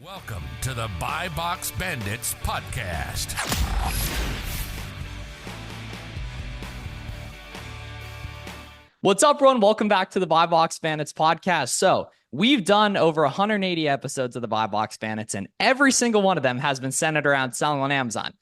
Welcome to the Buy Box Bandits podcast. What's up, everyone? Welcome back to the Buy Box Bandits podcast. So we've done over 180 episodes of the Buy Box Bandits, and every single one of them has been centered around selling on Amazon.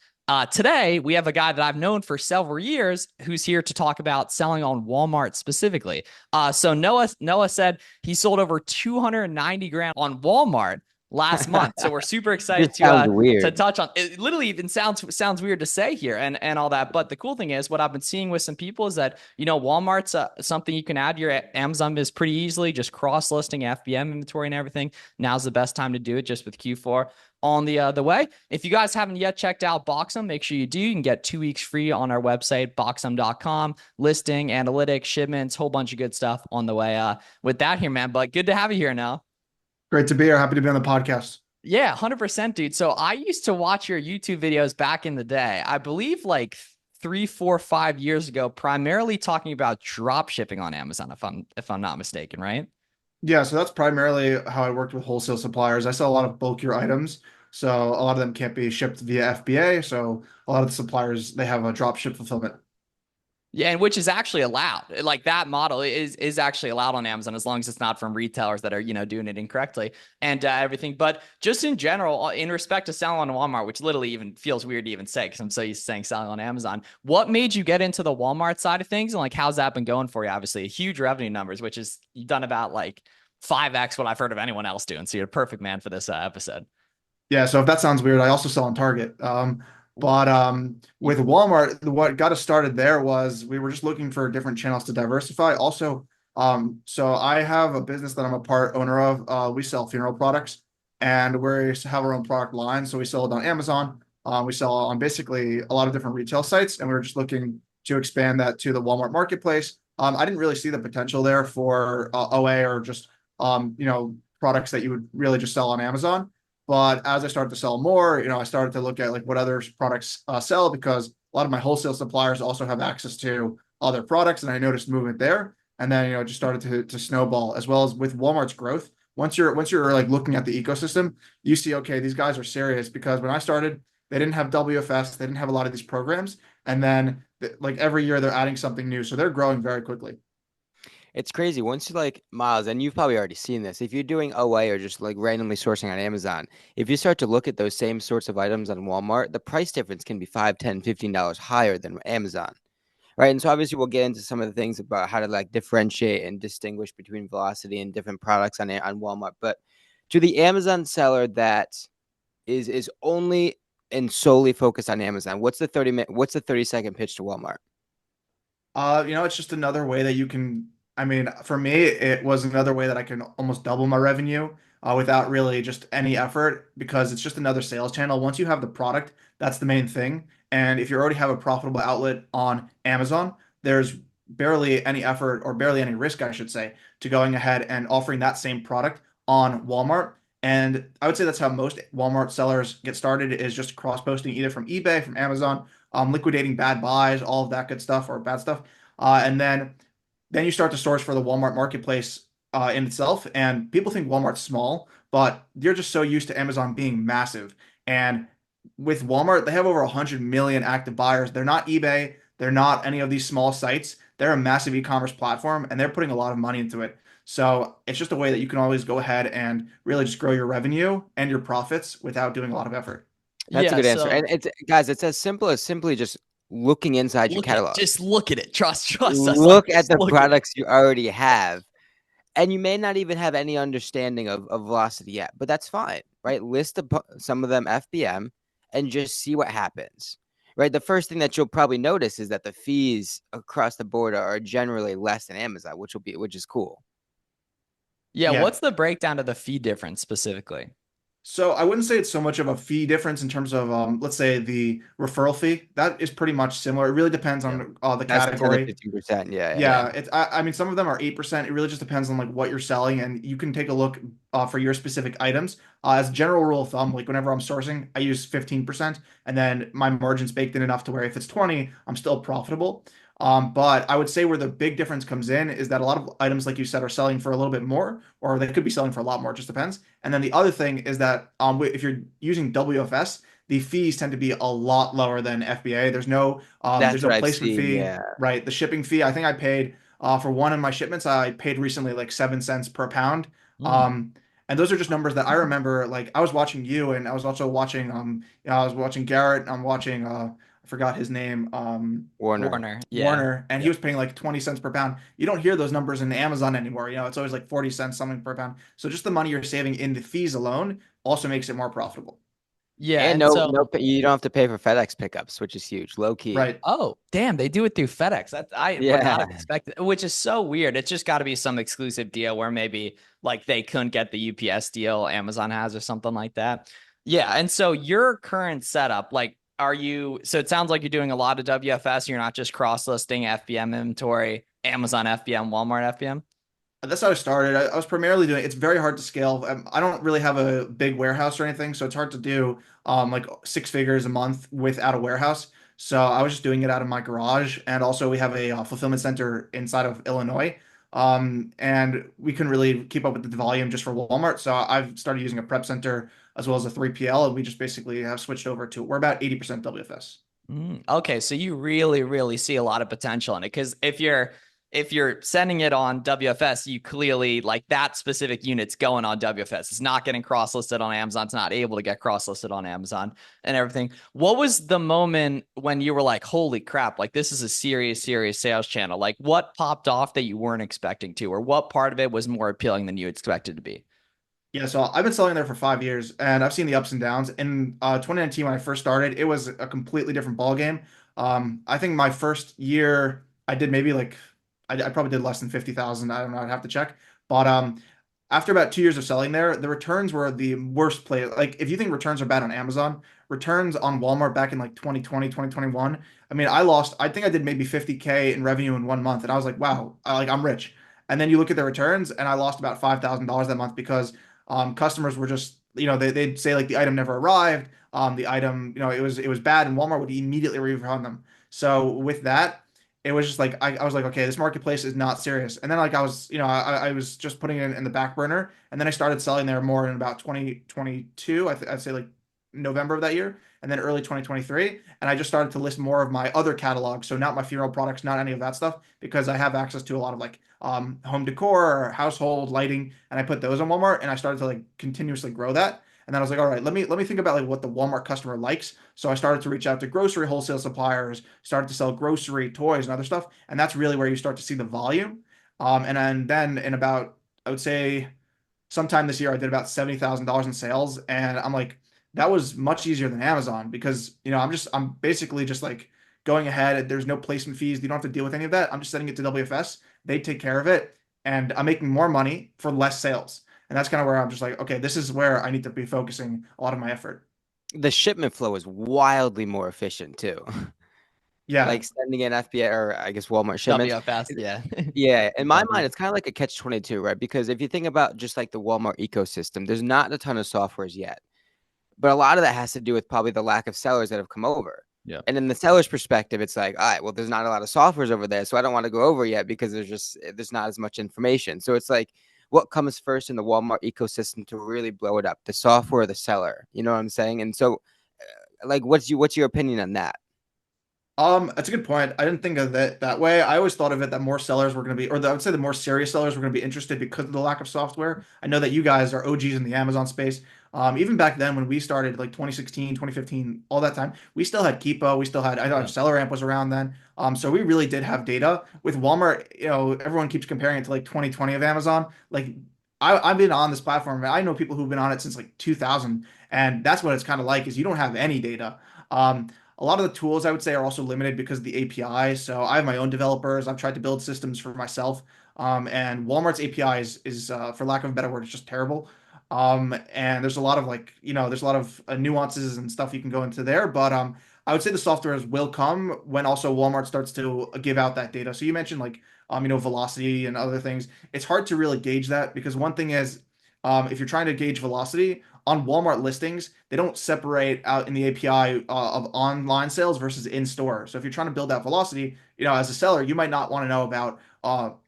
Today, we have a guy that I've known for several years who's here to talk about selling on Walmart specifically. So Noah said he sold over 290 grand on Walmart last month. So we're super excited to touch on it. Literally even sounds weird to say here and all that. But the cool thing is what I've been seeing with some people is that, Walmart's something you can add your Amazon biz pretty easily, just cross-listing FBM inventory and everything. Now's the best time to do it just with Q4 on the way. If you guys haven't yet checked out Boxum, make sure you do. You can get 2 weeks free on our website, boxum.com, listing, analytics, shipments, whole bunch of good stuff on the way with that here, man. But good to have you here now. Great to be here. Happy to be on the podcast. Yeah, 100%, dude. So I used to watch your YouTube videos back in the day. I believe like 3, 4, 5 years ago, primarily talking about drop shipping on Amazon, if I'm not mistaken, right? Yeah, so that's primarily how I worked with wholesale suppliers. I sell a lot of bulkier items, so a lot of them can't be shipped via FBA. So a lot of the suppliers, they have a drop ship fulfillment. Yeah, and which is actually allowed. Like that model is actually allowed on Amazon as long as it's not from retailers that are, doing it incorrectly and everything. But just in general, in respect to selling on Walmart, which literally even feels weird to even say because I'm so used to saying selling on Amazon. What made you get into the Walmart side of things? And like, how's that been going for you? Obviously, huge revenue numbers, which is you've done about like 5x what I've heard of anyone else doing. So you're a perfect man for this episode. Yeah, so if that sounds weird, I also sell on Target. But with Walmart, what got us started there was we were just looking for different channels to diversify. Also, so I have a business that I'm a part owner of. We sell funeral products, and we have our own product line. So we sell it on Amazon. We sell on basically a lot of different retail sites, and we were just looking to expand that to the Walmart marketplace. I didn't really see the potential there for OA or just products that you would really just sell on Amazon. But as I started to sell more, I started to look at like what other products sell because a lot of my wholesale suppliers also have access to other products, and I noticed movement there. And then it just started to snowball, as well as with Walmart's growth. Once you're like looking at the ecosystem, you see, okay, these guys are serious, because when I started, they didn't have WFS, they didn't have a lot of these programs, and then like every year they're adding something new, so they're growing very quickly. It's crazy. Once you like Miles, and you've probably already seen this, if you're doing OA or just like randomly sourcing on Amazon, if you start to look at those same sorts of items on Walmart, the price difference can be $5, $10, $15 higher than Amazon. Right. And so obviously we'll get into some of the things about how to like differentiate and distinguish between velocity and different products on Walmart. But to the Amazon seller that is only and solely focused on Amazon, what's the 30-second pitch to Walmart? It's just another way that you can. I mean, for me, it was another way that I can almost double my revenue without really just any effort, because it's just another sales channel. Once you have the product, that's the main thing. And if you already have a profitable outlet on Amazon, there's barely any effort, or barely any risk, I should say, to going ahead and offering that same product on Walmart. And I would say that's how most Walmart sellers get started, is just cross-posting either from eBay, from Amazon, liquidating bad buys, all of that good stuff, or bad stuff. And then you start to source for the Walmart marketplace in itself. And people think Walmart's small, but you're just so used to Amazon being massive. And with Walmart, they have over 100 million active buyers. They're not eBay. They're not any of these small sites. They're a massive e-commerce platform, and they're putting a lot of money into it. So it's just a way that you can always go ahead and really just grow your revenue and your profits without doing a lot of effort. That's a good answer. And it's as simple as simply just looking inside your catalog. Just look at it. Trust us. Look at the products you already have. And you may not even have any understanding of velocity yet, but that's fine, right? List some of them FBM and just see what happens, right? The first thing that you'll probably notice is that the fees across the board are generally less than Amazon, which is cool. Yeah. What's the breakdown of the fee difference specifically? So I wouldn't say it's so much of a fee difference in terms of, let's say, the referral fee. That is pretty much similar. It really depends on the category. 15%. Yeah. I mean, some of them are 8%. It really just depends on like what you're selling, and you can take a look for your specific items. As a general rule of thumb, like whenever I'm sourcing, I use 15%, and then my margin's baked in enough to where if it's 20, I'm still profitable. But I would say where the big difference comes in is that a lot of items, like you said, are selling for a little bit more, or they could be selling for a lot more. It just depends. And then the other thing is that if you're using WFS, the fees tend to be a lot lower than FBA. There's That's no what I've placement seen. fee, Yeah. right? The shipping fee, I think I paid for one of my shipments, I paid recently like 7 cents per pound. Mm. Um, and those are just numbers that I remember. Like I was watching you, and I was also watching I was watching Garrett. I'm watching I forgot his name. Warner. Warner. Yeah. Warner, and he was paying like 20 cents per pound. You don't hear those numbers in Amazon anymore. It's always like 40 cents something per pound. So just the money you're saving in the fees alone also makes it more profitable. Yeah. And And so, you don't have to pay for FedEx pickups, which is huge. Low key. Right. oh, damn, they do it through FedEx. That I would not Yeah. have expected, which is so weird. It's just got to be some exclusive deal where maybe like they couldn't get the UPS deal Amazon has or something like that. Yeah. And so your current setup, like, so it sounds like you're doing a lot of WFS. You're not just cross listing FBM inventory, Amazon FBM, Walmart FBM. That's how I started. I was primarily doing. It's very hard to scale. I don't really have a big warehouse or anything, so it's hard to do like 6 figures a month without a warehouse. So I was just doing it out of my garage, and also we have a fulfillment center inside of Illinois, and we couldn't really keep up with the volume just for Walmart. So I've started using a prep center as well as a 3PL, and we just basically have switched over to. We're about 80% WFS. Okay, so you really, really see a lot of potential in it because if you're sending it on WFS, you clearly like that specific unit's going on WFS. It's not getting cross-listed on Amazon. It's not able to get cross-listed on Amazon and everything. What was the moment when you were like, "Holy crap! Like this is a serious, serious sales channel." Like what popped off that you weren't expecting to, or what part of it was more appealing than you expected to be? Yeah, so I've been selling there for 5 years, and I've seen the ups and downs. In 2019, when I first started, it was a completely different ball game. I think my first year, I did maybe like, I probably did less than 50,000. I don't know, I'd have to check. But after about 2 years of selling there, the returns were the worst play. Like, if you think returns are bad on Amazon, returns on Walmart back in like 2020, 2021. I mean, I think I did maybe 50K in revenue in 1 month, and I was like, wow, I'm rich. And then you look at the returns, and I lost about $5,000 that month because customers were just, they'd say like the item never arrived. The item, it was bad, and Walmart would immediately refund them. So with that, it was just like I was like, okay, this marketplace is not serious. And then like I was just putting it in the back burner, and then I started selling there more in about 2022. I'd say like November of that year, and then early 2023. And I just started to list more of my other catalog. So not my funeral products, not any of that stuff, because I have access to a lot of like home decor or household lighting, and I put those on Walmart, and I started to like continuously grow that. And then I was like, all right, let me think about like what the Walmart customer likes. So I started to reach out to grocery wholesale suppliers, started to sell grocery, toys, and other stuff, and that's really where you start to see the volume. And then in about, I would say, sometime this year, I did about $70,000 in sales, and I'm like, that was much easier than Amazon because I'm basically just like going ahead. There's no placement fees. You don't have to deal with any of that. I'm just sending it to WFS. They take care of it, and I'm making more money for less sales. And that's kind of where I'm just like, okay, this is where I need to be focusing a lot of my effort. The shipment flow is wildly more efficient too. Yeah. Like sending in FBA or I guess Walmart shipments. WFS, yeah. Yeah, in my mind, W. it's kind of like a catch 22, right? Because if you think about just like the Walmart ecosystem, there's not a ton of softwares yet. But a lot of that has to do with probably the lack of sellers that have come over. Yeah. And in the seller's perspective, it's like, all right, well, there's not a lot of softwares over there, so I don't want to go over yet because there's not as much information. So it's like, what comes first in the Walmart ecosystem to really blow it up? The software or the seller? You know what I'm saying? And so, like, what's your opinion on that? That's a good point. I didn't think of it that way. I always thought of it that more sellers were going to be, I would say the more serious sellers were going to be interested because of the lack of software. I know that you guys are OGs in the Amazon space. Even back then when we started, like 2016, 2015, all that time, we still had Keepo. We still had, I know Yeah. SellerAmp was around then. So we really did have data. With Walmart, everyone keeps comparing it to like 2020 of Amazon. Like I've been on this platform, and I know people who've been on it since like 2000, and that's what it's kind of like is you don't have any data. A lot of the tools I would say are also limited because of the API. So I have my own developers. I've tried to build systems for myself. And Walmart's API is for lack of a better word, it's just terrible. And there's a lot of like, there's a lot of nuances and stuff you can go into there. But I would say the softwares will come when also Walmart starts to give out that data. So you mentioned like, velocity and other things. It's hard to really gauge that because one thing is, if you're trying to gauge velocity, on Walmart listings, they don't separate out in the API of online sales versus in-store. So if you're trying to build that velocity, as a seller, you might not want to know about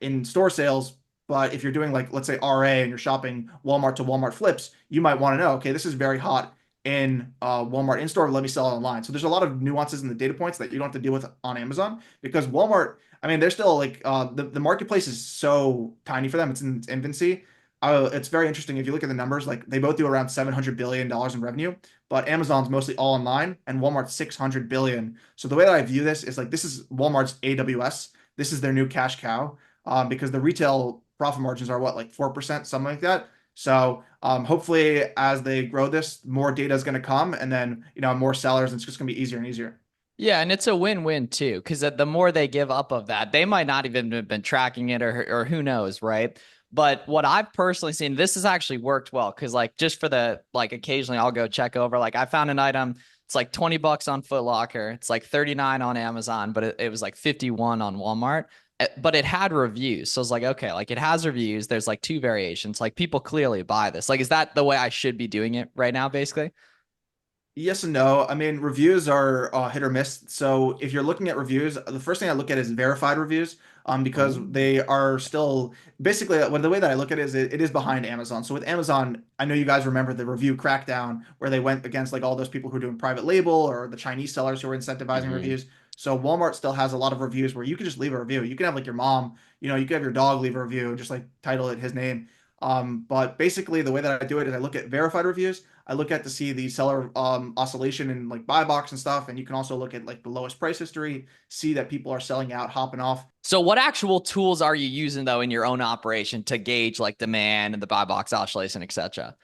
in-store sales. But if you're doing like, let's say RA and you're shopping Walmart to Walmart flips, you might want to know, okay, this is very hot in Walmart in store. Let me sell it online. So there's a lot of nuances in the data points that you don't have to deal with on Amazon because Walmart, I mean, they're still like the marketplace is so tiny for them. It's in its infancy. It's very interesting if you look at the numbers. Like they both do around $700 billion in revenue, but Amazon's mostly all online and Walmart's 600 billion. So the way that I view this is like this is Walmart's AWS. This is their new cash cow because the retail profit margins are what like 4%, something like that. So hopefully, as they grow this, more data is going to come, and then more sellers, and it's just going to be easier and easier. Yeah, and it's a win-win too, because the more they give up of that, they might not even have been tracking it, or who knows, right? But what I've personally seen, this has actually worked well, because like just for the like occasionally I'll go check over. Like I found an item, it's like $20 on Foot Locker, it's like 39 on Amazon, but it was like 51 on Walmart. But it had reviews. So I was like, okay, like it has reviews. There's like two variations. Like people clearly buy this. Like, is that the way I should be doing it right now, basically? Yes and no. I mean, reviews are hit or miss. So if you're looking at reviews, the first thing I look at is verified reviews, because Oh. they are still basically the way that I look at it is it is behind Amazon. So with Amazon, I know you guys remember the review crackdown where they went against like all those people who are doing private label or the Chinese sellers who are incentivizing Hmm. reviews. So Walmart still has a lot of reviews where you can just leave a review. You can have like your mom, you can have your dog leave a review and just like title it his name. But basically the way that I do it is I look at verified reviews. I look at to see the seller oscillation in like buy box and stuff, and you can also look at like the lowest price history, see that people are selling out, hopping off. So what actual tools are you using though in your own operation to gauge like demand and the buy box oscillation, etc.?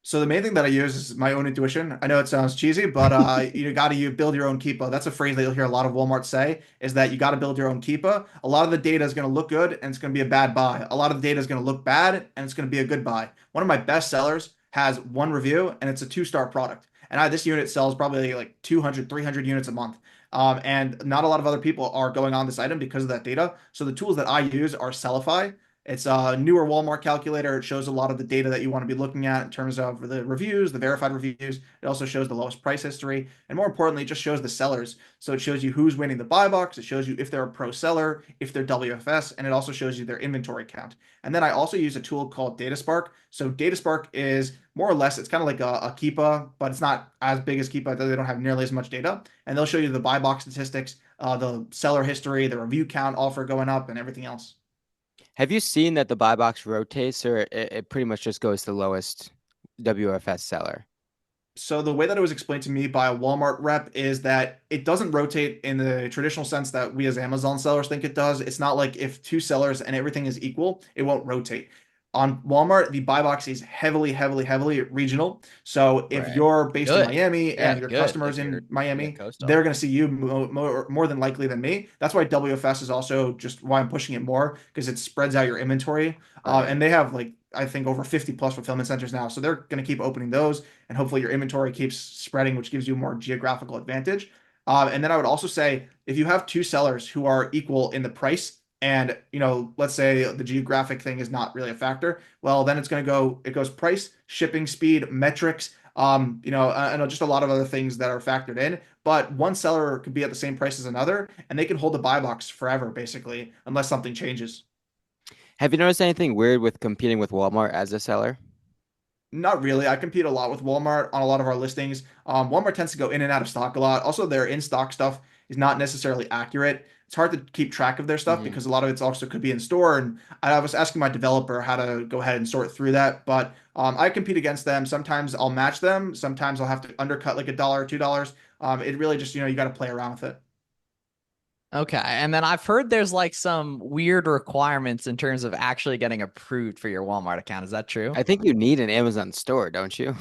So the main thing that I use is my own intuition. I know it sounds cheesy, but you got to you build your own keepa. That's a phrase that you'll hear a lot of Walmart say is that you got to build your own keepa. A lot of the data is going to look good and it's going to be a bad buy. A lot of the data is going to look bad and it's going to be a good buy. One of my best sellers has one review and it's a two-star product. And this unit sells probably like 200, 300 units a month. And not a lot of other people are going on this item because of that data. So the tools that I use are Sellify. It's a newer Walmart calculator. It shows a lot of the data that you want to be looking at in terms of the reviews, the verified reviews. It also shows the lowest price history. And more importantly, it just shows the sellers. So it shows you who's winning the buy box. It shows you if they're a pro seller, if they're WFS, and it also shows you their inventory count. And then I also use a tool called DataSpark. So DataSpark is more or less, it's kind of like a Keepa, but it's not as big as Keepa. They don't have nearly as much data. And they'll show you the buy box statistics, the seller history, the review count, offer going up, and everything else. Have you seen that the buy box rotates, or it pretty much just goes to the lowest WFS seller? So the way that it was explained to me by a Walmart rep is that it doesn't rotate in the traditional sense that we as Amazon sellers think it does. It's not like if two sellers and everything is equal, it won't rotate. On Walmart, the buy box is heavily, heavily, heavily regional. So if Right. you're based in Good. Miami Yeah, and your good. customers If you're in yeah, Miami, coastal. they're going to see you more than likely than me. That's why WFS is also just why I'm pushing it more because it spreads out your inventory. Right. And they have like I think over 50 plus fulfillment centers now. So they're going to keep opening those and hopefully your inventory keeps spreading, which gives you more geographical advantage. And then I would also say if you have two sellers who are equal in the price, and let's say the geographic thing is not really a factor, well, then it goes price, shipping speed, metrics, and just a lot of other things that are factored in. But one seller could be at the same price as another, and they can hold the buy box forever, basically, unless something changes. Have you noticed anything weird with competing with Walmart as a seller? Not really. I compete a lot with Walmart on a lot of our listings. Walmart tends to go in and out of stock a lot. Also, their in-stock stuff is not necessarily accurate. It's hard to keep track of their stuff Hmm. because a lot of it's also could be in store. And I was asking my developer how to go ahead and sort through that. But I compete against them. Sometimes I'll match them. Sometimes I'll have to undercut like $1 or $2. It really just, you got to play around with it. Okay. And then I've heard there's like some weird requirements in terms of actually getting approved for your Walmart account. Is that true? I think you need an Amazon store, don't you?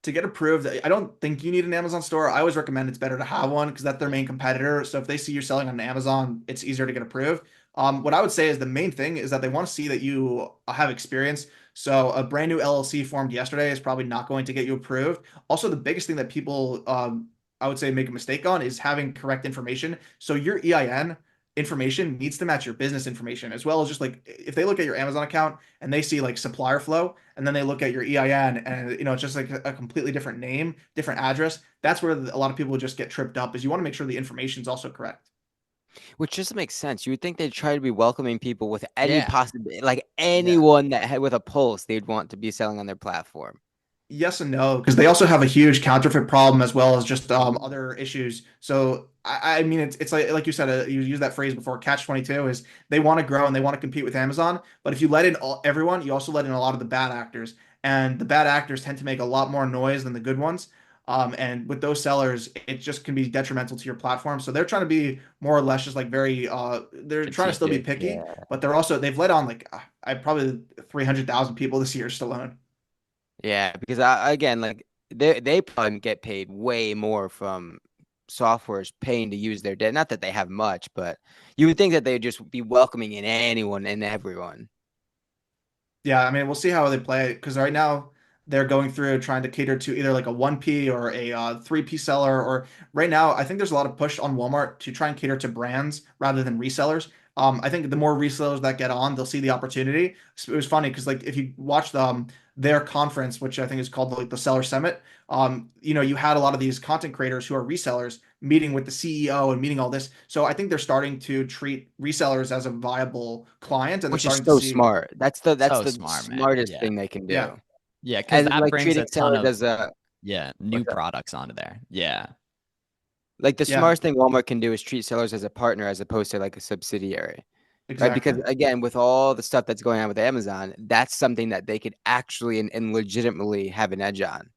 To get approved, I don't think you need an Amazon store. I always recommend it's better to have one because that's their main competitor. So if they see you're selling on Amazon, it's easier to get approved. What I would say is the main thing is that they want to see that you have experience. So a brand new LLC formed yesterday is probably not going to get you approved. Also, the biggest thing that people, I would say, make a mistake on is having correct information. So your EIN information needs to match your business information, as well as just like if they look at your Amazon account and they see like supplier flow, and then they look at your EIN and it's just like a completely different name, different address. That's where a lot of people just get tripped up, is you want to make sure the information is also correct. Which just makes sense. You would think they'd try to be welcoming people with any Yeah. possibility, like Yeah. anyone that had with a pulse, they'd want to be selling on their platform. Yes and no, because they also have a huge counterfeit problem as well as just other issues. So I mean, it's like you said, you used that phrase before. Catch 22 is they want to grow and they want to compete with Amazon, but if you let in everyone, you also let in a lot of the bad actors, and the bad actors tend to make a lot more noise than the good ones. And with those sellers, it just can be detrimental to your platform. So they're trying to be more or less just like very they're trying to still be Strategic, picky, yeah. but they've let on like I probably 300,000 people this year just alone. Yeah, because again, like they probably get paid way more from softwares paying to use their data. Not that they have much, but you would think that they'd just be welcoming in anyone and everyone. Yeah, I mean, we'll see how they play it, because right now they're going through trying to cater to either like a 1P or a 3P seller. Or right now, I think there's a lot of push on Walmart to try and cater to brands rather than resellers. I think the more resellers that get on, they'll see the opportunity. So it was funny because like if you watched their conference, which I think is called like the Seller Summit, you had a lot of these content creators who are resellers meeting with the CEO and meeting all this. So I think they're starting to treat resellers as a viable client, and they're Which is starting to so see, smart. That's So the smart, man. smartest Yeah. thing they can yeah. do. Yeah, because And that like brings a treating ton sellers of, as a new what's that? products onto there. Yeah. Like the Yeah, smartest thing Walmart can do is treat sellers as a partner as opposed to like a subsidiary. Right? Because exactly. again, with all the stuff that's going on with Amazon, that's something that they could actually and legitimately have an edge on.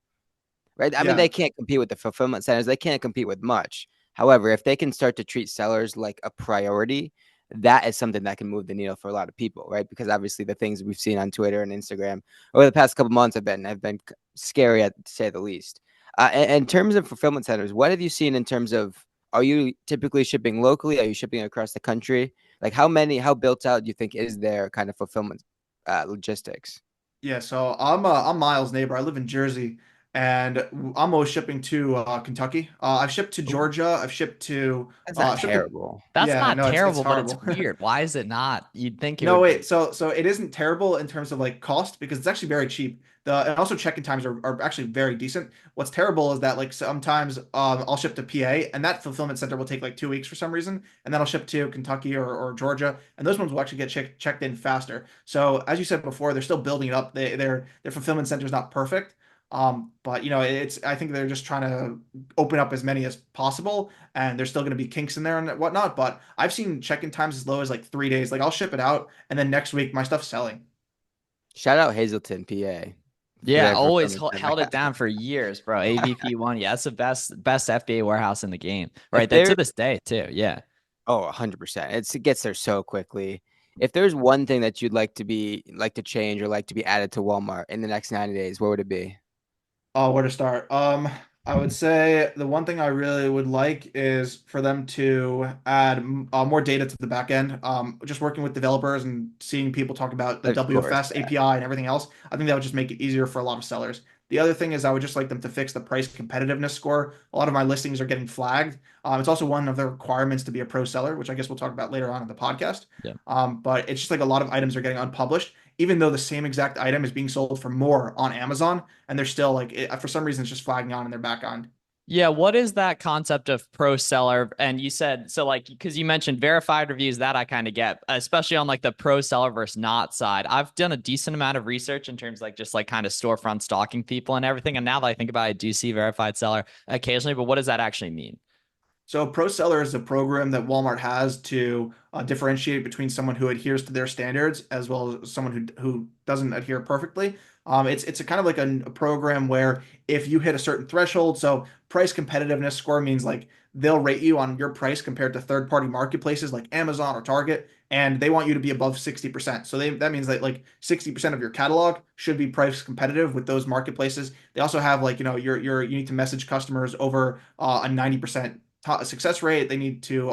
Right? I mean, Yeah, they can't compete with the fulfillment centers. They can't compete with much. However, if they can start to treat sellers like a priority, that is something that can move the needle for a lot of people, right? Because obviously the things we've seen on Twitter and Instagram over the past couple months have been scary to say the least. In terms of fulfillment centers, what have you seen in terms of, are you typically shipping locally? Are you shipping across the country? Like how built out do you think is their kind of fulfillment logistics? yeah. So I'm Miles' neighbor. I live in Jersey, and I'm always shipping to Kentucky. I've shipped to Ooh, Georgia. I've shipped to That's not shipped to terrible. that's yeah. not No, it's terrible, but it's horrible. weird. Why is it not? You'd think it No, would wait. be. So it isn't terrible in terms of like cost, because it's actually very cheap. And also check-in times are actually very decent. What's terrible is that like sometimes I'll ship to PA, and that fulfillment center will take like 2 weeks for some reason, and then I'll ship to Kentucky or Georgia, and those ones will actually get checked in faster. So as you said before, they're still building it up. Their fulfillment center is not perfect. But it's I think they're just trying to open up as many as possible, and there's still going to be kinks in there and whatnot. But I've seen check-in times as low as like 3 days. Like I'll ship it out, and then next week my stuff's selling. Shout out Hazleton, PA, for Yeah, their always fulfillment center. held it down for years, bro. AVP one, yeah, that's the best FBA warehouse in the game, If right? That there, to this day too. Yeah. oh, 100%. It gets there so quickly. If there's one thing that you'd like to change or like to be added to Walmart in the next 90 days, what would it be? Oh, where to start? I would say the one thing I really would like is for them to add more data to the back end. Just working with developers and seeing people talk about the Of course. WFS API and everything else. I think that would just make it easier for a lot of sellers. The other thing is I would just like them to fix the price competitiveness score. A lot of my listings are getting flagged. It's also one of the requirements to be a pro seller, which I guess we'll talk about later on in the podcast. Yeah. But it's just like a lot of items are getting unpublished, even though the same exact item is being sold for more on Amazon, and they're still like for some reason it's just flagging on in their back end. Yeah, what is that concept of pro seller? And you said so, like, because you mentioned verified reviews, that I kind of get, especially on like the pro seller versus not side. I've done a decent amount of research in terms of like just like kind of storefront stalking people and everything. And now that I think about it, I do see verified seller occasionally, but what does that actually mean? So Pro Seller is a program that Walmart has to differentiate between someone who adheres to their standards as well as someone who doesn't adhere perfectly. It's a kind of like a program where if you hit a certain threshold, so price competitiveness score means like they'll rate you on your price compared to third party marketplaces like Amazon or Target, and they want you to be above 60%. So that means that like 60% of your catalog should be price competitive with those marketplaces. They also have like you need to message customers over a 90% success rate. You need to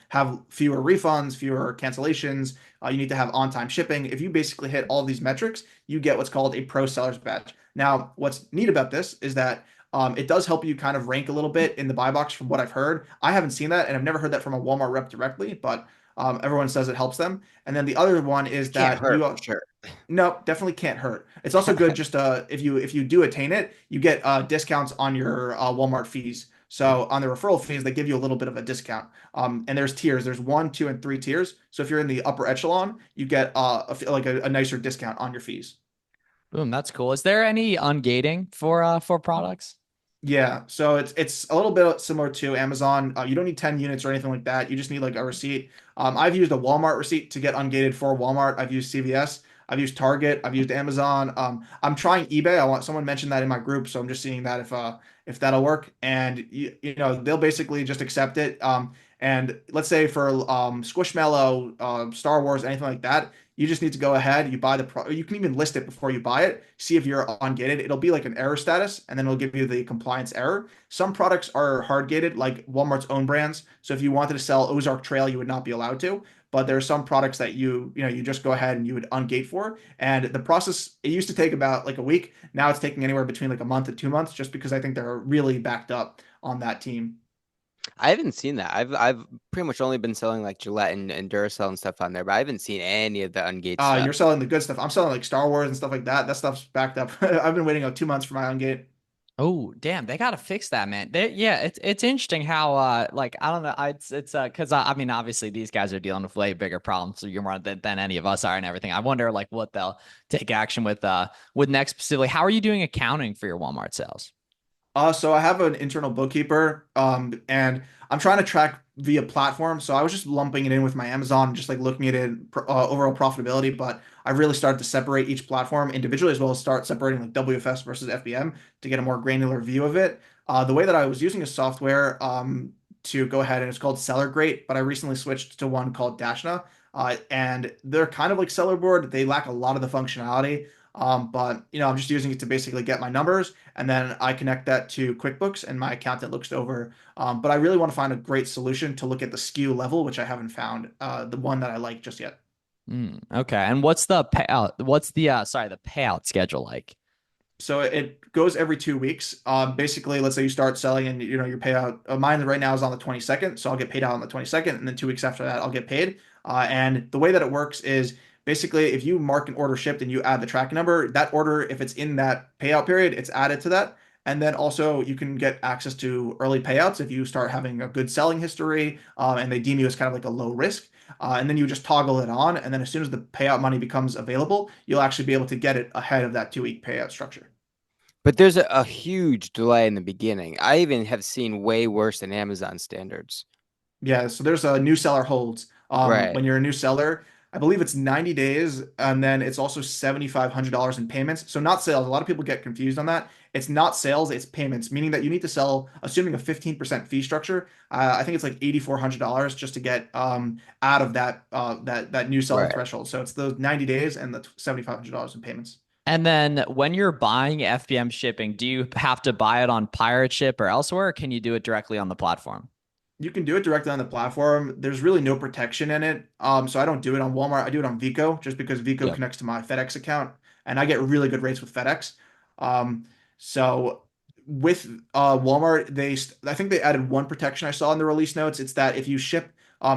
have fewer refunds, fewer cancellations. You need to have on-time shipping. If you basically hit all these metrics, you get what's called a pro seller's badge. Now, what's neat about this is that It does help you kind of rank a little bit in the buy box from what I've heard. I haven't seen that, and I've never heard that from a Walmart rep directly, but everyone says it helps them. And then the other one is It can't that hurt for sure. no, definitely can't hurt. It's also good just if you do attain it, you get discounts on your Walmart fees. So on the referral fees, they give you a little bit of a discount. And there's tiers. There's 1, 2, and 3 tiers. So if you're in the upper echelon, you get a nicer discount on your fees. Boom, that's cool. Is there any ungating for products? Yeah, so it's a little bit similar to Amazon. You don't need 10 units or anything like that. You just need like a receipt. I've used a Walmart receipt to get ungated for Walmart. I've used CVS. I've used Target. I've used Amazon. I'm trying eBay. I want someone mentioned that in my group, so I'm just seeing that if that'll work. And you know they'll basically just accept it. And let's say for Squishmallow, Star Wars, anything like that, you just need to go ahead. You buy the you can even list it before you buy it. See if you're ungated. It'll be like an error status, and then it'll give you the compliance error. Some products are hard gated, like Walmart's own brands. So if you wanted to sell Ozark Trail, you would not be allowed to. But there are some products that you just go ahead and you would ungate for. And the process, it used to take about like a week. Now it's taking anywhere between like a month to 2 months, just because I think they're really backed up on that team. I haven't seen that. I've pretty much only been selling like Gillette and Duracell and stuff on there, but I haven't seen any of the Ungate stuff. You're selling the good stuff. I'm selling like Star Wars and stuff like that. That stuff's backed up. I've been waiting 2 months for my ungate. Oh, damn, they gotta fix that, man. Yeah, it's interesting how like I don't know, it's because I mean obviously these guys are dealing with way bigger problems so more than any of us are and everything. I wonder like what they'll take action with next specifically. How are you doing accounting for your Walmart sales? So I have an internal bookkeeper, and I'm trying to track via platform. So I was just lumping it in with my Amazon, just like looking at it overall profitability. But I really started to separate each platform individually, as well as start separating like WFS versus FBM to get a more granular view of it. The way that I was using a software to go ahead and it's called SellerGrate, but I recently switched to one called Dashna, and they're kind of like Seller Board. They lack a lot of the functionality. But I'm just using it to basically get my numbers, and then I connect that to QuickBooks, and my accountant looks over. But I really want to find a great solution to look at the SKU level, which I haven't found the one that I like just yet. Okay, and what's the payout? What's the the payout schedule like? So it goes every 2 weeks. Basically, let's say you start selling and your payout. Mine right now is on the 22nd, so I'll get paid out on the 22nd, and then 2 weeks after that, I'll get paid. And the way that it works is basically if you mark an order shipped and you add the tracking number, that order, if it's in that payout period, it's added to that. And then also you can get access to early payouts if you start having a good selling history, and they deem you as kind of like a low risk. And then you just toggle it on, and then as soon as the payout money becomes available, you'll actually be able to get it ahead of that 2 week payout structure. But there's a huge delay in the beginning. I even have seen way worse than Amazon standards. Yeah, so there's a new seller holds. Right. When you're a new seller, I believe it's 90 days, and then it's also $7,500 in payments. So not sales. A lot of people get confused on that. It's not sales, it's payments, meaning that you need to sell, assuming a 15% fee structure. I think it's like $8,400 just to get out of that new seller Right. threshold. So it's those 90 days and the $7,500 in payments. And then when you're buying FBM shipping, do you have to buy it on Pirate Ship or elsewhere, or can you do it directly on the platform? You can do it directly on the platform. There's really no protection in it. So I don't do it on Walmart. I do it on Vico just because Vico Yep. connects to my FedEx account, and I get really good rates with FedEx. Um, so with Walmart, I think they added one protection I saw in the release notes. It's that if you ship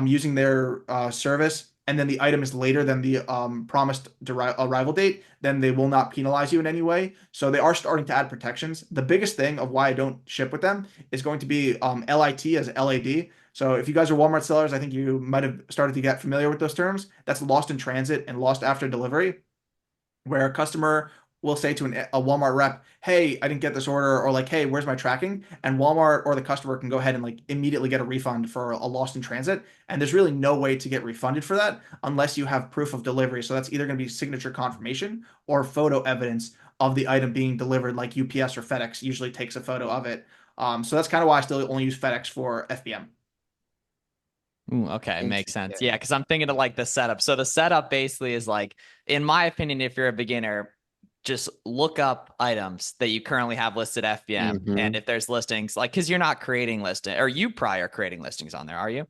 using their service and then the item is later than the promised arrival date, then they will not penalize you in any way. So they are starting to add protections. The biggest thing of why I don't ship with them is going to be LIT as LAD. So if you guys are Walmart sellers, I think you might have started to get familiar with those terms. That's lost in transit and lost after delivery, where a customer will say to a Walmart rep, "Hey, I didn't get this order," or like, "Hey, where's my tracking?" And Walmart or the customer can go ahead and like immediately get a refund for a lost in transit. And there's really no way to get refunded for that unless you have proof of delivery. So that's either going to be signature confirmation or photo evidence of the item being delivered, like UPS or FedEx usually takes a photo of it. So that's kind of why I still only use FedEx for FBM. Okay, makes sense. Interesting. Yeah, because I'm thinking of like the setup. So the setup basically is like, in my opinion, if you're a beginner, just look up items that you currently have listed FBM, and if there's listings, like, because you're not creating listing, or you prior creating listings on there, are you?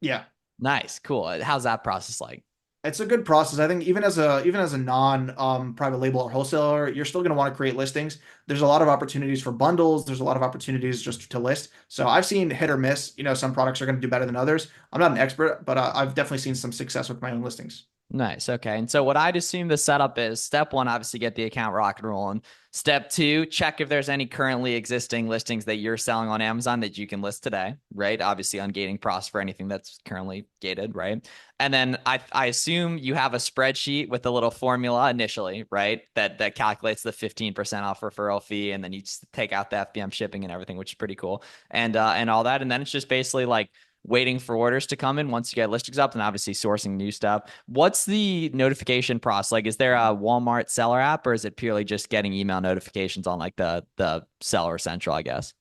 Yeah. Nice, cool. How's that process like? It's a good process. I think even as a non private label or wholesaler, you're still going to want to create listings. There's a lot of opportunities for bundles. There's a lot of opportunities just to list. So I've seen hit or miss. Some products are going to do better than others. I'm not an expert, but I've definitely seen some success with my own listings. Nice. Okay. And so what I'd assume the setup is step one, obviously get the account rock and rolling. Step two, check if there's any currently existing listings that you're selling on Amazon that you can list today, right? Obviously ungating process for anything that's currently gated, right? And then I assume you have a spreadsheet with a little formula initially, right? That calculates the 15% off referral fee, and then you just take out the FBM shipping and everything, which is pretty cool. And all that. And then it's just basically like waiting for orders to come in once you get listings up, and obviously sourcing new stuff. What's the notification process? Like, is there a Walmart seller app, or is it purely just getting email notifications on like the seller central, I guess?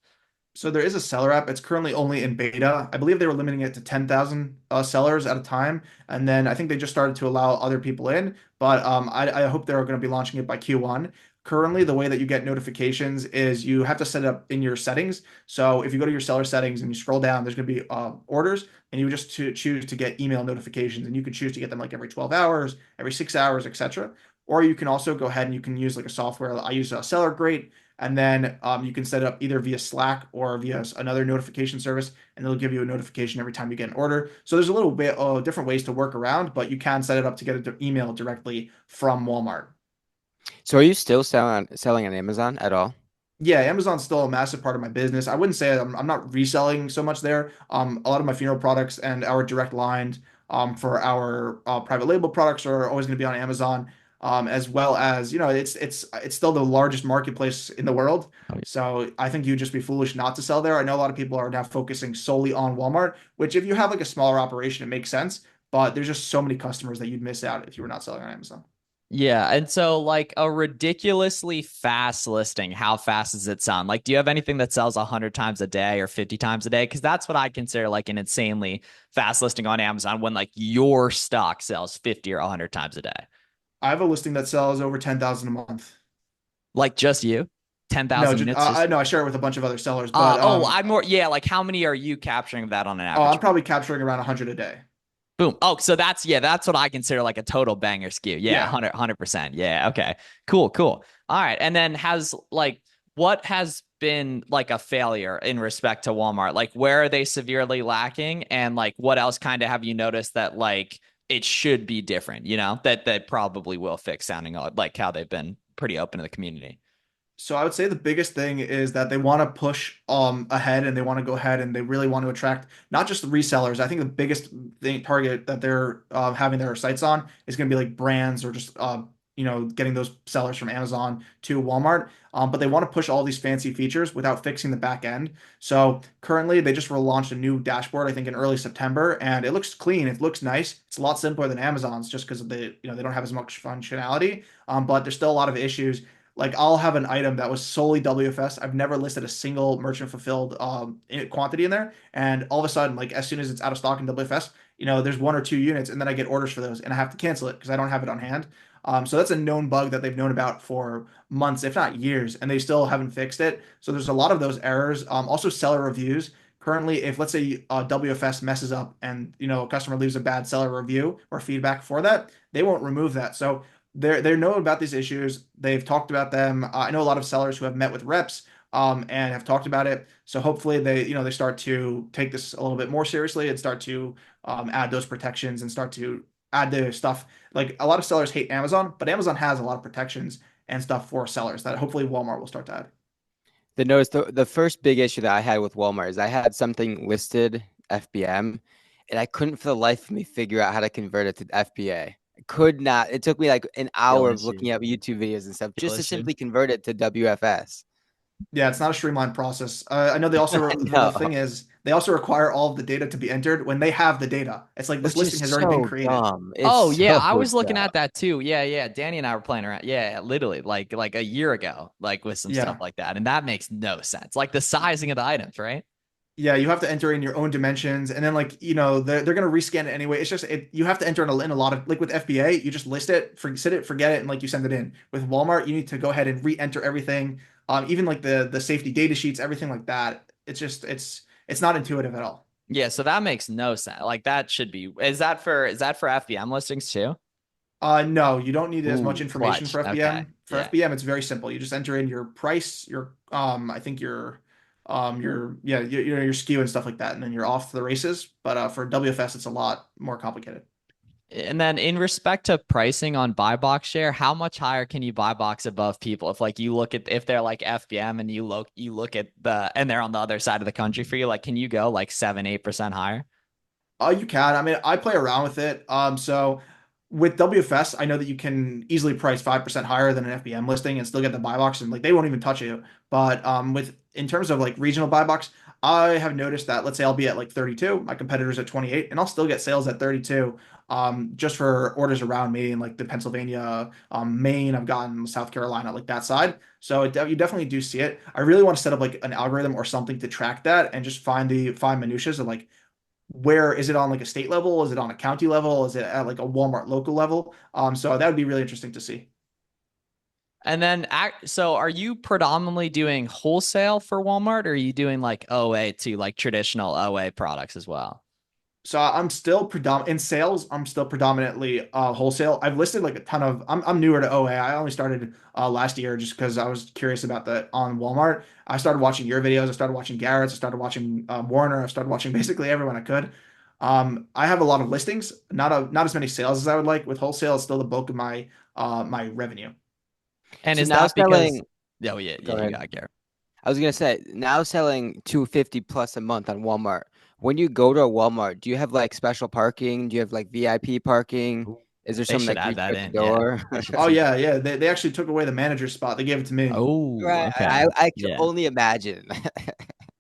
So there is a seller app. It's currently only in beta. I believe they were limiting it to 10,000 sellers at a time, and then I think they just started to allow other people in. But I hope they're going to be launching it by Q1. Currently, the way that you get notifications is you have to set it up in your settings. So if you go to your seller settings and you scroll down, there's going to be orders, and you just choose to get email notifications, and you can choose to get them like every 12 hours, every 6 hours, etc. Or you can also go ahead and you can use like a software. I use Seller Great, and then you can set it up either via Slack or via another notification service, and it'll give you a notification every time you get an order. So there's a little bit of different ways to work around, but you can set it up to get an email directly from Walmart. So are you still selling on Amazon at all? Yeah, Amazon's still a massive part of my business. I wouldn't say I'm not reselling so much there. A lot of my funeral products and our direct lines for our private label products are always going to be on Amazon, as well as it's still the largest marketplace in the world. Oh, So I think you'd just be foolish not to sell there. I know a lot of people are now focusing solely on Walmart, which if you have like a smaller operation, it makes sense. But there's just so many customers that you'd miss out if you were not selling on Amazon. yeah. And so like a ridiculously fast listing, how fast does it sound? Like, do you have anything that sells 100 times a day or 50 times a day? Because that's what I consider like an insanely fast listing on Amazon, when like your stock sells 50 or 100 times a day. I have a listing that sells over 10,000 a month. Like just you? No, 10,000 just, units just I know I share it with a bunch of other sellers, but I'm more, yeah, like how many are you capturing of that on an I'm average? probably capturing around 100 a day. Boom. Oh, so that's, yeah, that's what I consider like a total banger skew. Yeah, Yeah. 100%. Yeah, okay. Cool, cool. All right. And then what has been like a failure in respect to Walmart? Like where are they severely lacking? And like what else kind of have you noticed that like it should be different, that probably will fix, sounding like how they've been pretty open to the community. So I would say the biggest thing is that they want to push ahead, and they want to go ahead, and they really want to attract not just the resellers. I think the biggest target that they're having their sights on is going to be like brands, or just getting those sellers from Amazon to Walmart. But they want to push all these fancy features without fixing the back end. So currently they just relaunched a new dashboard, I think in early September, and it looks clean. It looks nice. It's a lot simpler than Amazon's, just because they don't have as much functionality. But there's still a lot of issues. Like I'll have an item that was solely WFS. I've never listed a single merchant fulfilled quantity in there. And all of a sudden, like as soon as it's out of stock in WFS, there's 1 or 2 units, and then I get orders for those, and I have to cancel it because I don't have it on hand. So that's a known bug that they've known about for months, if not years, and they still haven't fixed it. So there's a lot of those errors. Also, seller reviews. Currently, if let's say WFS messes up and a customer leaves a bad seller review or feedback for that, they won't remove that. So they know about these issues. They've talked about them. I know a lot of sellers who have met with reps and have talked about it. So hopefully they start to take this a little bit more seriously and start to add those protections and start to add the stuff. Like a lot of sellers hate Amazon, but Amazon has a lot of protections and stuff for sellers that hopefully Walmart will start to add. The first big issue that I had with Walmart is I had something listed FBM, and I couldn't for the life of me figure out how to convert it to FBA. I could not. It took me like an hour of looking up YouTube videos and stuff just to simply convert it to WFS. Yeah, it's not a streamlined process. I know they also the No, thing is they also require all of the data to be entered when they have the data. It's like this which listing is has already been so created. dumb. Oh It's yeah, so I was looking dumb. at that too. Yeah, yeah. Danny and I were playing around. Yeah, literally, like a year ago, like with some stuff Yeah. like that, and that makes no sense. Like the sizing of the items, right? Yeah, you have to enter in your own dimensions, and then like they're gonna rescan it anyway. It's just you have to enter in a lot of, like with FBA, you just list it, set it, forget it, and like you send it in. With Walmart, you need to go ahead and re-enter everything, even like the safety data sheets, everything like that. It's just it's not intuitive at all. Yeah, so that makes no sense. Like that should be, is that for FBM listings too? No, you don't need as much Ooh, information clutch. for Okay. FBM. For Yeah. FBM, it's very simple. You just enter in your price, I think yeah, your SKU and stuff like that, and then you're off to the races. But for WFS, it's a lot more complicated. And then in respect to pricing on buy box share, how much higher can you buy box above people? If like you look at if they're like FBM and you look at and they're on the other side of the country for you, like can you go like 7-8% higher? You can. I mean, I play around with it. So with WFS, I know that you can easily price 5% higher than an FBM listing and still get the buy box, and like they won't even touch you. But with in terms of like regional buy box, I have noticed that let's say I'll be at like 32, my competitors at 28, and I'll still get sales at 32. Just for orders around me and like the Pennsylvania, Maine, I've gotten South Carolina, like that side. So you definitely do see it. I really want to set up like an algorithm or something to track that and just find minutiae of like where is it on like a state level? Is it on a county level? Is it at like a Walmart local level? So that would be really interesting to see. And then so are you predominantly doing wholesale for Walmart or are you doing like OA to like traditional OA products as well? So I'm still predominant in sales. I'm still predominantly wholesale. I've listed like a ton of. I'm newer to OA. I only started last year just because I was curious about the on Walmart. I started watching your videos. I started watching Garrett's. I started watching Warner. I started watching basically everyone I could. I have a lot of listings, not as many sales as I would like. With wholesale, it's still the bulk of my revenue. And So is now that because selling, oh yeah, go yeah, you ahead. got Garrett. I was gonna say now selling 250 plus a month on Walmart. When you go to a Walmart, do you have like special parking? Do you have like VIP parking? Is there They someone should that add greets you that at the in. Yeah. door? They should Oh see that. yeah, yeah. They actually took away the manager's spot. They gave it to me. Oh, Right. okay. I can Yeah. only imagine.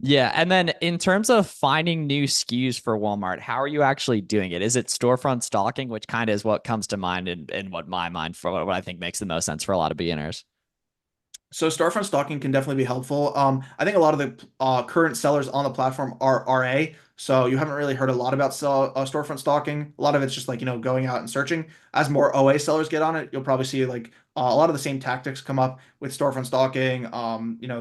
Yeah. And then in terms of finding new SKUs for Walmart, how are you actually doing it? Is it storefront stalking, which kind of is what comes to mind in what my mind for what I think makes the most sense for a lot of beginners? So storefront stalking can definitely be helpful. I think a lot of the current sellers on the platform are RA, so you haven't really heard a lot about storefront stalking. A lot of it's just like going out and searching. As more OA sellers get on it, you'll probably see like a lot of the same tactics come up with storefront stalking.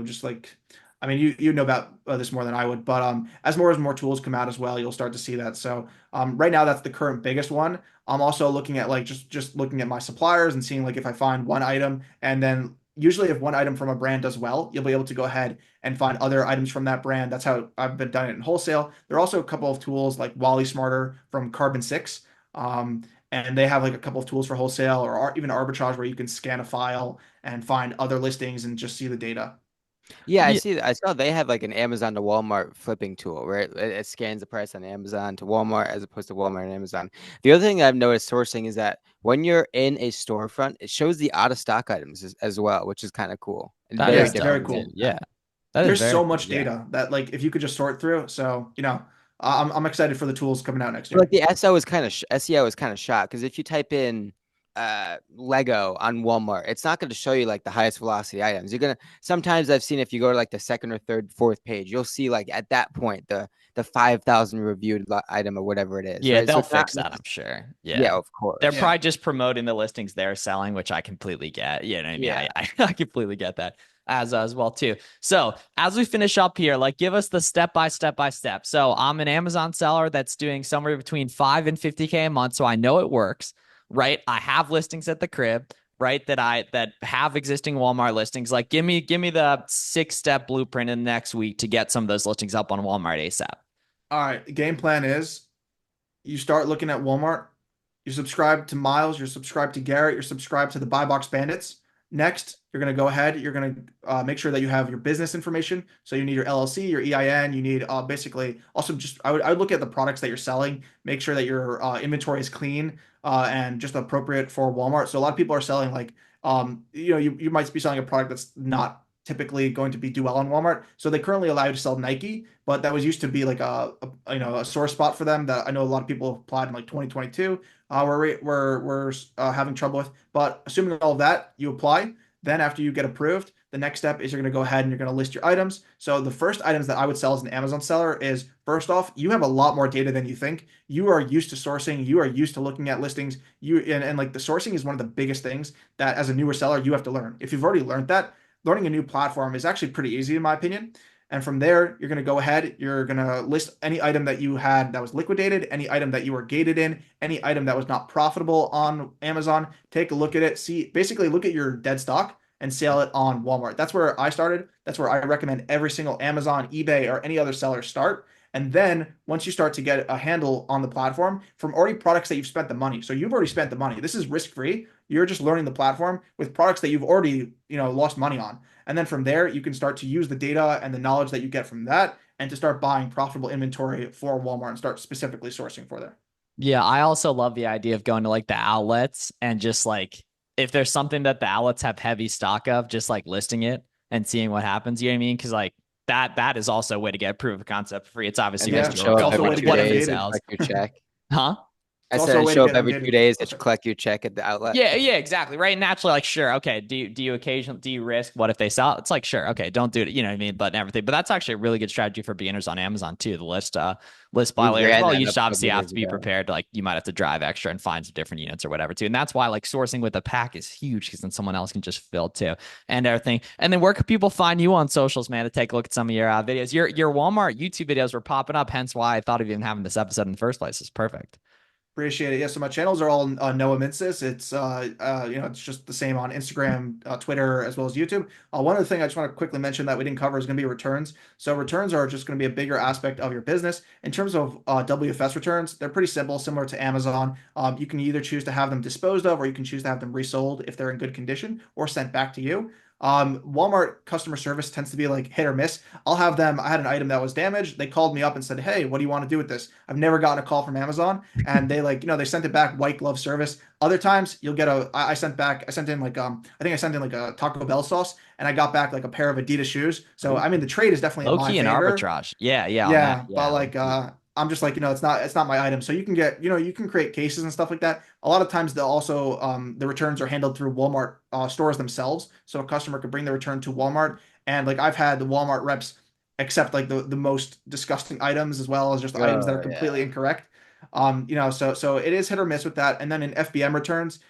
Just like I mean, you know about this more than I would, but as more tools come out as well, you'll start to see that. So right now, that's the current biggest one. I'm also looking at like just looking at my suppliers and seeing like if I find one item and then usually if one item from a brand does well, you'll be able to go ahead and find other items from that brand. That's how I've been done it in wholesale. There are also a couple of tools like Wally Smarter from Carbon 6. And they have like a couple of tools for wholesale or even arbitrage where you can scan a file and find other listings and just see the data. Yeah, I Yeah. see. I saw they have like an Amazon to Walmart flipping tool, right? It scans the price on Amazon to Walmart as opposed to Walmart and Amazon. The other thing I've noticed sourcing is that when you're in a storefront, it shows the out of stock items as well, which is kind of cool and That very is Yeah, very dope, different too. dude. cool. Yeah. That is There's very so cool. much Yeah. data that like if you could just sort through. So, I'm excited for the tools coming out next But, like year. the SEO is kind of SEO is kind of shot because if you type in Lego on Walmart, it's not going to show you like the highest velocity items. You're gonna sometimes I've seen if you go to like the second or third, fourth page, you'll see like at that point the 5,000 reviewed item or whatever it is, Yeah, right? So they'll it's not fix that, I'm sure. yeah, Yeah. of They're course. Yeah. probably just promoting the listings they're selling, which I completely get. You know what I mean? Yeah. I completely get that as well too. So as we finish up here, like give us the step by step. So I'm an Amazon seller that's doing somewhere between 5 and 50K a month. So I know it works, right? I have listings at the crib, right? That have existing Walmart listings. Like give me the 6-step blueprint in the next week to get some of those listings up on Walmart ASAP. All right. The game plan is you start looking at Walmart, you subscribe to Miles, you're subscribed to Garrett, you're subscribed to the Buy Box Bandits. Next, you're going to go ahead, you're going to make sure that you have your business information. So you need your LLC, your EIN, you need basically also just, I would look at the products that you're selling, make sure that your inventory is clean and just appropriate for Walmart. So a lot of people are selling like, you might be selling a product that's not typically going to be do well on Walmart. So they currently allow you to sell Nike, but that was used to be like a sore spot for them that I know a lot of people applied in like 2022. We're having trouble with. But assuming all of that, you apply. Then after you get approved, the next step is you're going to go ahead and you're going to list your items. So the first items that I would sell as an Amazon seller is first off, you have a lot more data than you think. You are used to sourcing. You are used to looking at listings. And like the sourcing is one of the biggest things that as a newer seller you have to learn. If you've already learned that, learning a new platform is actually pretty easy in my opinion. And from there, you're going to go ahead, you're going to list any item that you had that was liquidated, any item that you were gated in, any item that was not profitable on Amazon. Take a look at it, basically look at your dead stock and sell it on Walmart. That's where I started. That's where I recommend every single Amazon, eBay, or any other seller start. And then once you start to get a handle on the platform from already products that you've spent the money. So you've already spent the money. This is risk-free. You're just learning the platform with products that you've already, lost money on. And then from there, you can start to use the data and the knowledge that you get from that and to start buying profitable inventory for Walmart and start specifically sourcing for there. Yeah, I also love the idea of going to like the outlets and just like if there's something that the outlets have heavy stock of, just like listing it and seeing what happens. You know what I mean? Because like that is also a way to get proof of concept for free. It's obviously And yeah, then show up every 2 days and collect your check. Huh? I said show up every 2 days and collect your check at the outlet. Yeah, exactly. Right. Naturally, like, sure, okay. Do you risk what if they sell? It's like, sure, okay, don't do it. You know what I mean? But everything. But that's actually a really good strategy for beginners on Amazon too. The list buy later. Well, you just obviously have to be prepared. Like you might have to drive extra and find some different units or whatever too. And that's why like sourcing with a pack is huge because then someone else can just fill too and everything. And then where can people find you on socials, man, to take a look at some of your videos? Your Walmart YouTube videos were popping up. Hence why I thought of even having this episode in the first place. It's perfect. Appreciate it. Yeah, so my channels are all Noah Mincis. It's it's just the same on Instagram, Twitter, as well as YouTube. One other thing I just want to quickly mention that we didn't cover is going to be returns. So returns are just going to be a bigger aspect of your business. In terms of WFS returns, they're pretty simple, similar to Amazon. You can either choose to have them disposed of, or you can choose to have them resold if they're in good condition or sent back to you. Walmart customer service tends to be like hit or miss. I had an item that was damaged. They called me up and said, "Hey, what do you want to do with this?" I've never gotten a call from Amazon, and they they sent it back, white glove service. Other times you'll get I sent in like I think I sent in like a Taco Bell sauce, and I got back like a pair of Adidas shoes. So I mean the trade is definitely in my favor. Arbitrage. Yeah. But like I'm just like, it's not my item. So you can get, you can create cases and stuff like that. A lot of times they'll also, the returns are handled through Walmart stores themselves. So a customer could bring the return to Walmart. And like I've had the Walmart reps accept like the most disgusting items as well as just items that are completely incorrect. So it is hit or miss with that. And then in FBM returns,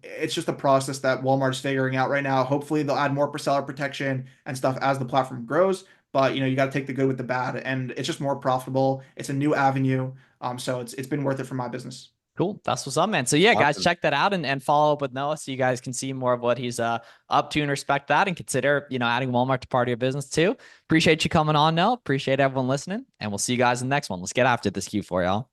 it's just a process that Walmart's figuring out right now. Hopefully they'll add more per seller protection and stuff as the platform grows. But you got to take the good with the bad, and it's just more profitable. It's a new avenue, so it's been worth it for my business. Cool. That's what's up, man. So yeah, guys, check that out and follow up with Noah so you guys can see more of what he's up to and respect that and consider adding Walmart to part of your business too. Appreciate you coming on, Noah. Appreciate everyone listening, and we'll see you guys in the next one. Let's get after this Q4, y'all.